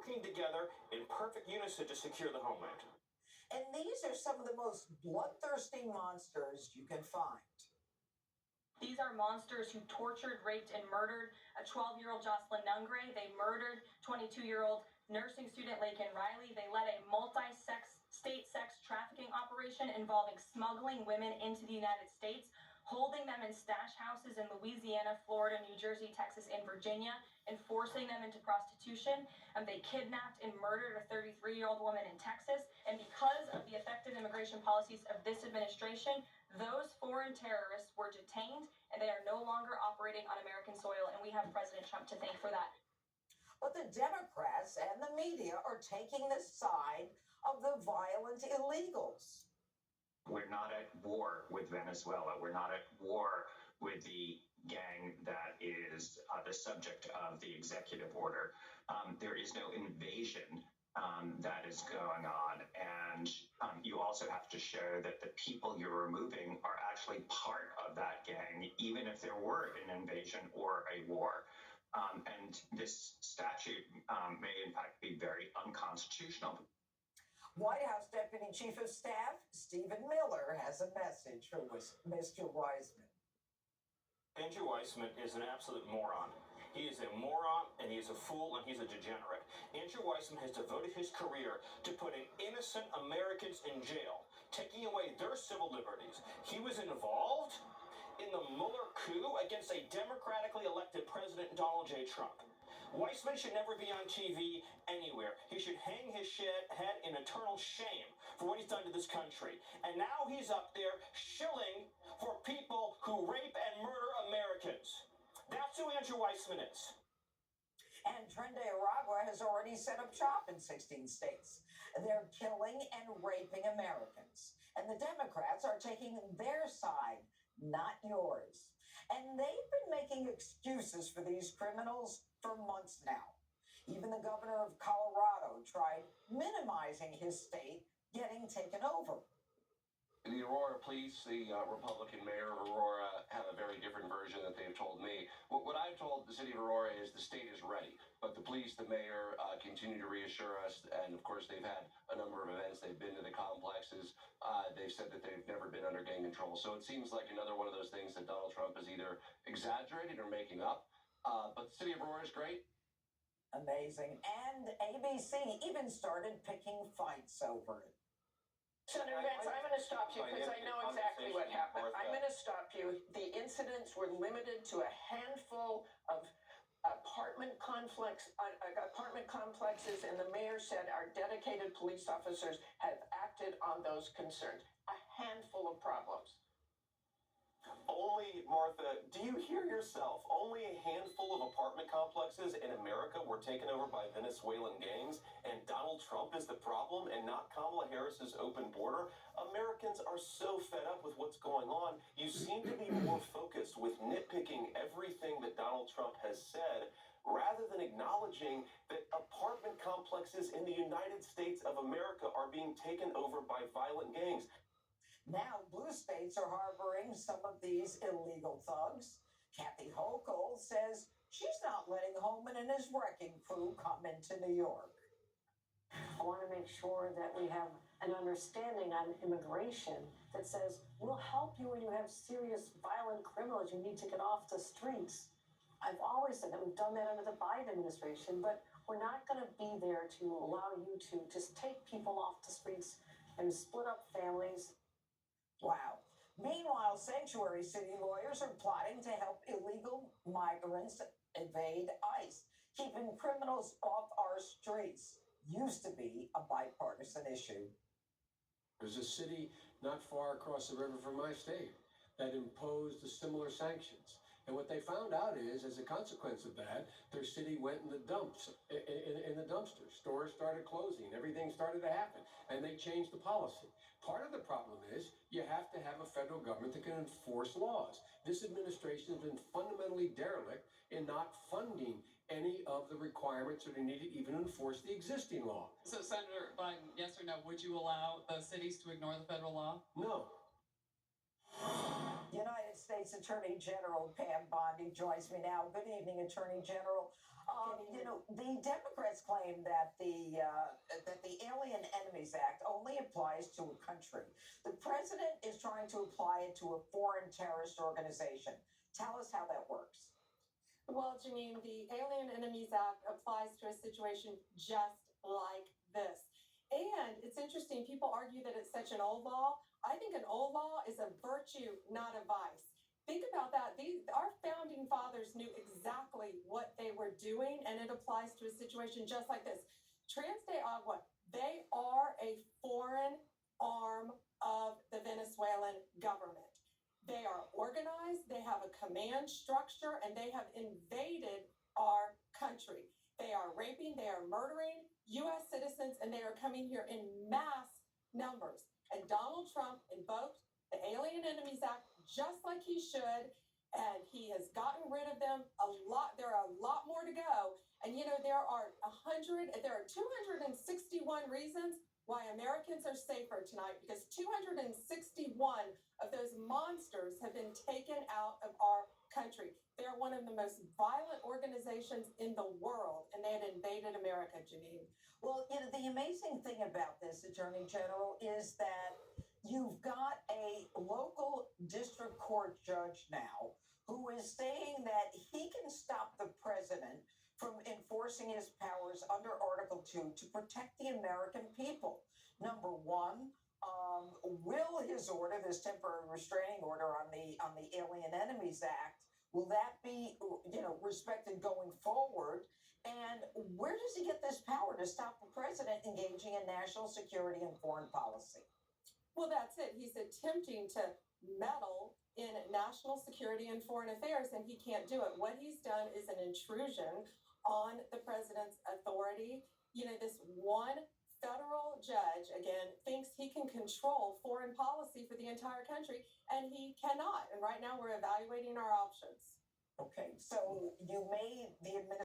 working together in perfect unison to secure the homeland. And these are some of the most bloodthirsty monsters you can find. These are monsters who tortured, raped, and murdered a 12-year-old Jocelyn Nungray. They murdered 22-year-old nursing student Laken Riley. They led a multi-state sex trafficking operation involving smuggling women into the United States, holding them in stash houses in Louisiana, Florida, New Jersey, Texas, and Virginia, and forcing them into prostitution. And they kidnapped and murdered a 33-year-old woman in Texas. And because of the effective immigration policies of this administration, those foreign terrorists were detained, and they are no longer operating on American soil, and we have President Trump to thank for that. But the Democrats and the media are taking the side of the violent illegals. We're not at war with Venezuela. We're not at war with the gang that is the subject of the executive order. There is no invasion that is going on. And you also have to show that the people you're removing are actually part of that gang, even if there were an invasion or a war. And this statute may, in fact, be very unconstitutional. White House Deputy Chief of Staff Stephen Miller has a message for Mr. Weissmann. Andrew Weissmann is an absolute moron. He is a moron, and he is a fool, and he's a degenerate. Andrew Weissmann has devoted his career to putting innocent Americans in jail, taking away their civil liberties. He was involved in the Mueller coup against a democratically elected President Donald J. Trump. Weissmann should never be on TV anywhere. He should hang his head in eternal shame for what he's done to this country. And now he's up there shilling for people who rape and murder Americans. That's who Andrew Weissmann is. And Tren de Aragua has already set up shop in 16 states. They're killing and raping Americans. And the Democrats are taking their side, not yours. And they've been making excuses for these criminals for months now. Even the governor of Colorado tried minimizing his state getting taken over. The Aurora police, the Republican mayor of Aurora, have a very different version that they've told me. What I've told the city of Aurora is the state is ready, but the police, the mayor, continue to reassure us. And of course, they've had a number of events. They've been to the complexes. They've said that they've never been under gang control. So it seems like another one of those things that Donald Trump is either exaggerating or making up. But the city of Aurora is great. Amazing. And ABC even started picking fights over it. Senator Vance, I'm going to stop you because I know exactly what happened. I'm going to stop you. The incidents were limited to a handful of apartment complexes, and the mayor said our dedicated police officers have acted on those concerns. A handful of problems. Only, Martha, do you hear yourself? Only a handful of apartment complexes in America were taken over by Venezuelan gangs, and Donald Trump is the problem and not Kamala Harris's open border? Americans are so fed up with what's going on. You seem to be more focused with nitpicking everything that Donald Trump has said rather than acknowledging that apartment complexes in the United States of America are being taken over by violent gangs. Now, blue states are harboring some of these illegal thugs. Kathy Hochul says she's not letting Holman and his wrecking crew come into New York. I want to make sure that we have an understanding on immigration that says we'll help you when you have serious violent criminals you need to get off the streets. I've always said that we've done that under the Biden administration, but we're not going to be there to allow you to just take people off the streets and split up families. Wow. Meanwhile, sanctuary city lawyers are plotting to help illegal migrants evade ICE, keeping criminals off our streets. Used to be a bipartisan issue. There's a city not far across the river from my state that imposed the similar sanctions. And what they found out is, as a consequence of that, their city went in the dumps, in the dumpsters. Stores started closing. Everything started to happen. And they changed the policy. Part of the problem is you have to have a federal government that can enforce laws. This administration has been fundamentally derelict in not funding any of the requirements that are needed even to enforce the existing law. So, Senator Biden, yes or no, would you allow the cities to ignore the federal law? No. United States Attorney General Pam Bondi joins me now. Good evening, Attorney General. You know, the Democrats claim that the Alien Enemies Act only applies to a country. The president is trying to apply it to a foreign terrorist organization. Tell us how that works. Well, Janine, the Alien Enemies Act applies to a situation just like this. And it's interesting, people argue that it's such an old law. I think an old law is a virtue, not a vice. Think about that. Our founding fathers knew exactly what they were doing, and it applies to a situation just like this. Tren de Agua, they are a foreign arm of the Venezuelan government. They are organized, they have a command structure, and they have invaded our country. They are raping, they are murdering U.S. citizens, and they are coming here in mass numbers. And Donald Trump invoked the Alien Enemies Act just like he should, and he has gotten rid of them a lot. There are a lot more to go. And you know, there are 261 reasons why Americans are safer tonight, because 261 of those monsters have been taken out of our country. They're one of the most violent organizations in the world, and they had invaded America, Janine. Well, you know, the amazing thing about this, Attorney General, is that you've got a local district court judge now who is saying that he can stop the president from enforcing his powers under Article 2 to protect the American people. Number one, will his order, this temporary restraining order on the Alien Enemies Act, will that be, you know, respected going forward? And where does he get this power to stop the president engaging in national security and foreign policy? Well, that's it. He's attempting to meddle in national security and foreign affairs, and he can't do it. What he's done is an intrusion on the president's authority. You know, this one federal judge, again, thinks he can control foreign policy for the entire country, and he cannot. And right now we're evaluating our options. Okay, so you made the administration